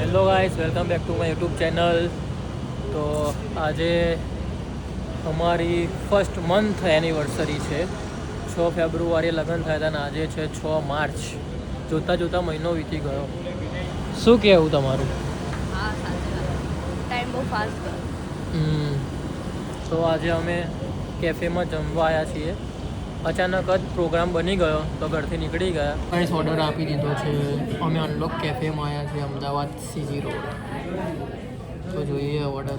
Hello guys, welcome back to my YouTube channel. તો આજે અમારી ફર્સ્ટ મંથ એનિવર્સરી છે. 6 ફેબ્રુઆરીએ લગ્ન થયા હતા અને આજે છે 6 માર્ચ. જોતાં જોતાં મહિનો વીતી ગયો. શું કહેવું તમારું? હા, સાચી વાત. ટાઈમ બહુ ફાસ્ટ ગયો. તો આજે અમે કેફેમાં જમવા આવ્યા છીએ. અચાનક જ પ્રોગ્રામ બની ગયો તો ઘરથી નીકળી ગયા. ગાઈસ, ઓર્ડર આપી દીધો છે. અમે અનલોક કેફેમાં આવ્યા છીએ, અમદાવાદ સીજી રોડ. તો જોઈએ ઓર્ડર.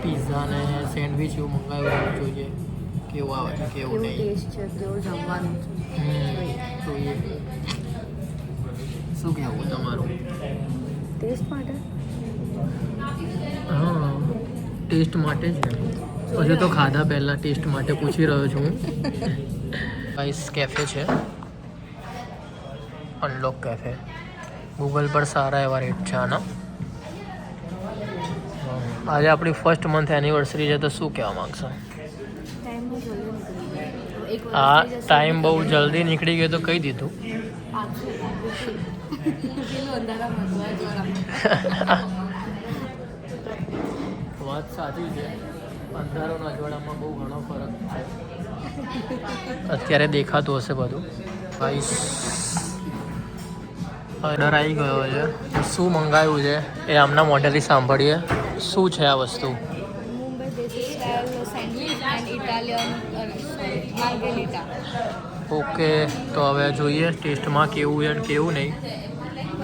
પિઝા ને સેન્ડવિચ એવું મંગાવ્યું, જોઈએ કેવું આવે છે કેવું નહીં. ટેસ્ટ છે, કેવું જમવાનું છે. જોઈએ શું કહેવું તમારું? ટેસ્ટ માટે હા, ટેસ્ટ માટે જ ને. હજુ તો ખાધા પહેલાં ટેસ્ટ માટે પૂછી રહ્યો છું હું. ગાઈસ, કેફે છે અનલોક કેફે. ગૂગલ પર સારા એવા રેટ છે આના. આજે આપણી ફર્સ્ટ મંથ એનિવર્સરી છે તો શું કહેવા માગશો? આ ટાઈમ બહુ જલ્દી નીકળી ગયો તો કહી દીધું. વાત સાચી છે. અંધારાના અજવાળામાં બહુ ઘણો ફરક છે. અત્યારે દેખાતું હશે બધું. ગાઈસ, ઓર્ડર આવી ગયો છે. શું મંગાવ્યું છે એ આમના મોઢેથી સાંભળીએ. શું છે આ વસ્તુ? મુંબઈ દેશી style sandwich and Italian margherita. Okay, તો હવે જોઈએ ટેસ્ટમાં કેવું છે અને કેવું નહીં,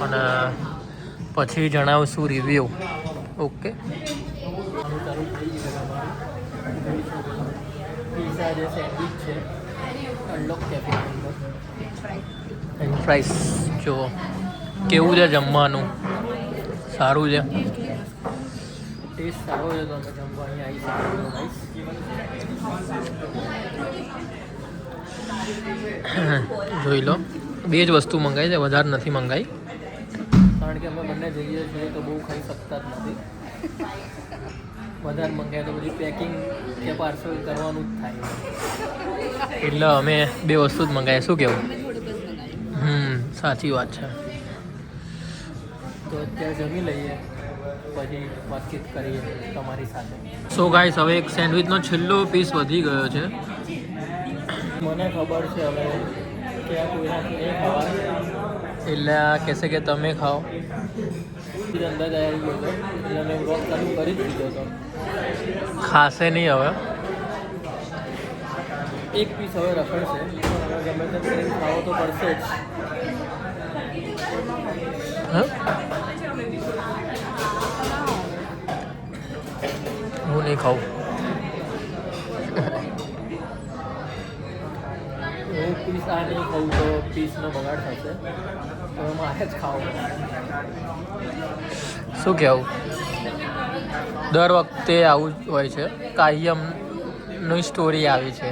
અને પછી જણાવશું રિવ્યૂ. ઓકે. પિઝા જે સેન્ડવિચ છે અનલોક કેફે એન્ડ ફ્રાઈસ. જુઓ કેવું છે જમવાનું. સારું છે, ટેસ્ટ સારો છે. તો અમે જમવા અહીંયા આવી શકીએ. જોઈ લો, બે જ વસ્તુ મંગાવી છે, વધારે નથી મંગાવી, કારણ કે અમે બંને જઈએ છીએ તો બહુ ખાઈ શકતા જ નથી. વધારે મંગાવીએ તો બધી પેકિંગ કે પાર્સલ કરવાનું જ થાય, એટલે અમે બે વસ્તુ જ મંગાવીએ. શું કહેવું? સાચી વાત છે. તો અત્યારે જમી લઈએ, પછી વાતચીત કરીએ તમારી સાથે. સો ગાઈસ, હવે એક સેન્ડવિચનો છેલ્લો પીસ વધી ગયો છે. મને ખબર છે હવે કે આ કોઈનાથી નહીં ખાવા, એટલે આ કહેશે કે તમે ખાઓ. અંદાજ આવી ગયો હતો એટલે મેં બ્લોગ ચાલુ કરી જ દીધો હતો. ખાશે નહીં હવે. એક પીસ હવે રખડશે. ગમે તેમ કરીને ખાવો તો પડશે જ. હું નહીં ખાઉં. એક પીસ આ નહીં ખાઉં તો પીસનો બગાડ થશે, તો મારે જ ખાવું. શું કહેવું? દર વખતે આવું જ હોય છે. કાયમની સ્ટોરી આવી છે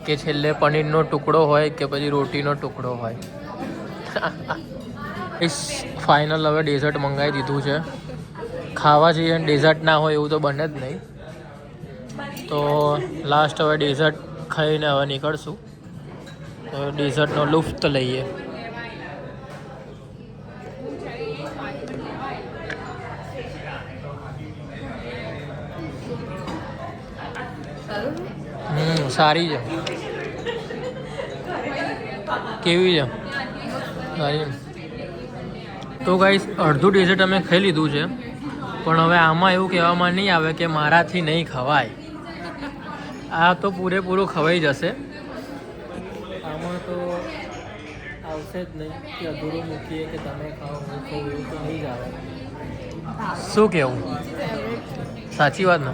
કે છેલ્લે પનીરનો ટુકડો હોય કે પછી રોટીનો ટુકડો હોય. ફાઇનલ હવે ડેઝર્ટ મંગાવી દીધું છે. ખાવા જઈએ અને ડેઝર્ટ ના હોય એવું તો બને જ નહીં. તો લાસ્ટ હવે ડેઝર્ટ ખાઈને હવે નીકળશું. તો ડેઝર્ટનો લુફ્ત લઈએ. સારી છે. કેવી છે? સારી. તો ગાઈસ, અડધું ડેઝર્ટ અમે ખાઈ લીધું છે, પણ હવે આમાં એવું કહેવામાં નહીં આવે કે મારાથી નહીં ખવાય. આ તો પૂરેપૂરું ખવાઈ જશે. આમાં તો આવશે જ નહીં કે અધૂરું મૂકીએ કે તમે ખાઓ હું ખાઉં, એવું તો નહીં જ આવે. શું કહેવું? સાચી વાત ને?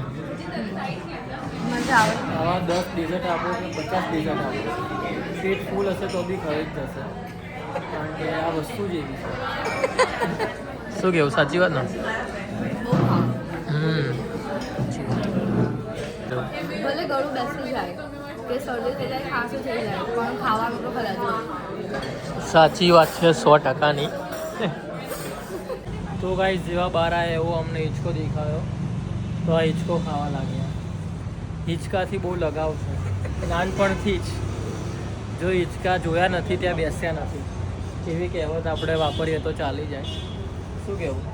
આવા 10 ડેઝર્ટ આપો કે 50 ડેઝર્ટ આપો, પેટ ફૂલ હશે તો બી ખાઈ જ જશે, કારણ કે આ વસ્તુ જ એવી છે. શું કહેવું? સાચી વાત ને? ભલે ગળું બેસી જાય કે શરદી થઈ જાય, ખાંસી થઈ જાય, પણ ખાવાનું તો ખરા જ. સાચી વાત છે, 100%ની. તો ગાઈસ, જેવા બહાર આવ્યા એવો અમને હિંચકો દેખાયો તો આ હિંચકો ખાવા લાગ્યા. હિંચકાથી બહુ લગાવ છે નાનપણથી જ. જો હિંચકા જોયા નથી ત્યાં બેસ્યા નથી, એવી કહેવત આપણે વાપરીએ તો ચાલી જાય. શું કેવું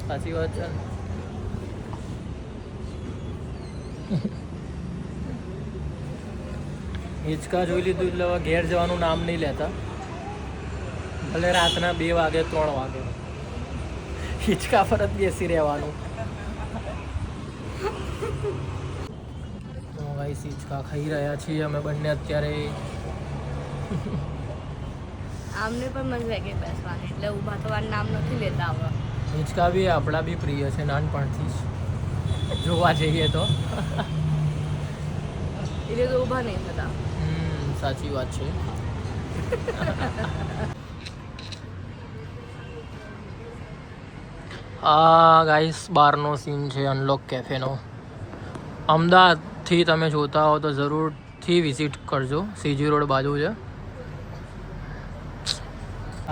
સાચી વાત છે ને? હિંચકા જોઈ લીધું એટલે હવે ઘેર જવાનું નામ નહીં લેતા, ભલે રાતના 2 વાગે 3 વાગે હિંચકા પર જ બેસી રહેવાનું. તો ગાઈસ હિંચકા ખાઈ રહ્યા છીએ અમે બંને અત્યારે. આમને પણ મજા આવી ગઈ બેસવાની, એટલે ઊભા થવાનું નામ નથી લેતા હવે. હિંચકા બી આપણા બી પ્રિય છે નાનપણથી જ જોવા જઈએ તો. એટલે તો ઊભા નહીં થતા. સાચી વાત છે. આ ગાઈસ બહારનો સીન છે અનલોક કેફેનો. અમદાવાદથી તમે જોતા હો તો જરૂરથી વિઝિટ કરજો, સીજી રોડ બાજુ છે.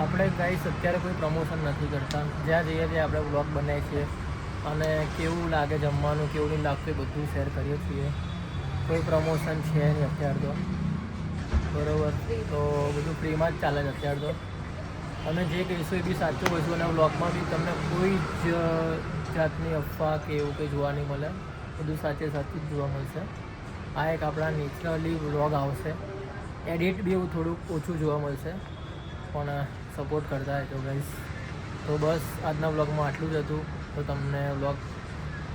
આપણે ગાઈસ અત્યારે કોઈ પ્રમોશન નથી કરતા, જ્યાં જઈએ ત્યાં આપણે બ્લોગ બનાવીએ છીએ અને કેવું લાગે જમવાનું, કેવું નહીં લાગતું એ બધું શેર કરીએ છીએ. કોઈ પ્રમોશન છે નહીં અત્યારે તો, બરાબર? તો બધું ફ્રીમાં જ ચાલે છે અત્યારે તો. અમે જે કહીશું એ બી સાચું કહીશું અને વ્લોગમાં બી તમને કોઈ જ જાતની અફવા કે એવું કંઈ જોવા નહીં મળે, બધું સાચે સાચું જ જોવા મળશે. આ એક આપણા નેચરલી વ્લોગ આવશે, એડિટ બી એવું થોડુંક ઓછું જોવા મળશે, પણ સપોર્ટ કરતા રહેજો ગાઈસ. તો બસ આજના વ્લોગમાં આટલું જ હતું. તો તમને વ્લોગ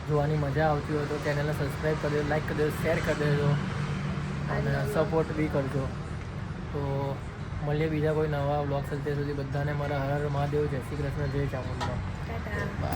જોવાની મજા આવતી હોય તો ચેનલને સબસ્ક્રાઈબ કરી દેજો, લાઈક કરી દેજો, શેર કરી દેજો અને સપોર્ટ બી કરજો. તો મળીએ બીજા કોઈ નવા વ્લોગ સાથે, સુધી બધાને મારા હર હર મહાદેવ, જય શ્રી કૃષ્ણ, જય ચામુંડા.